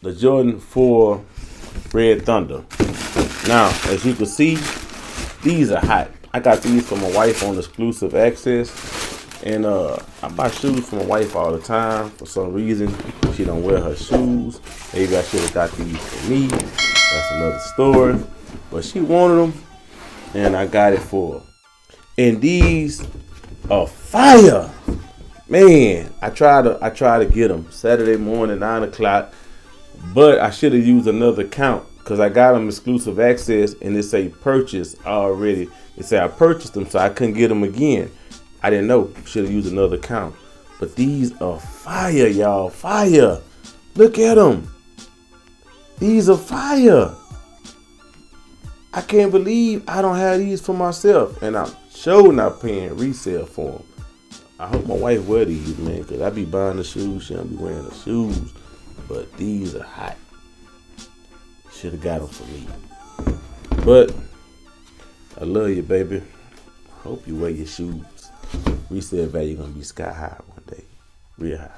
the Jordan 4 Red Thunder. Now, as you can see, these are hot. I got these for my wife on exclusive access. And I buy shoes for my wife all the time. For some reason, she don't wear her shoes. Maybe I should have got these for me. That's another story. But she wanted them, and I got it for her. And these are fire. Man, I try to get them Saturday morning, 9 o'clock. But I should have used another account because I got them exclusive access, and it say purchase already. It say I purchased them, so I couldn't get them again. I didn't know. Should have used another account. But these are fire, y'all. Fire. Look at them. These are fire. I can't believe I don't have these for myself. And I'm sure not paying resale for them. I hope my wife wear these, man, because I be buying the shoes. She don't be wearing the shoes. But these are hot. Should have got them for me. But I love you, baby. Hope you wear your shoes. Resale value gonna be sky high one day. Real high.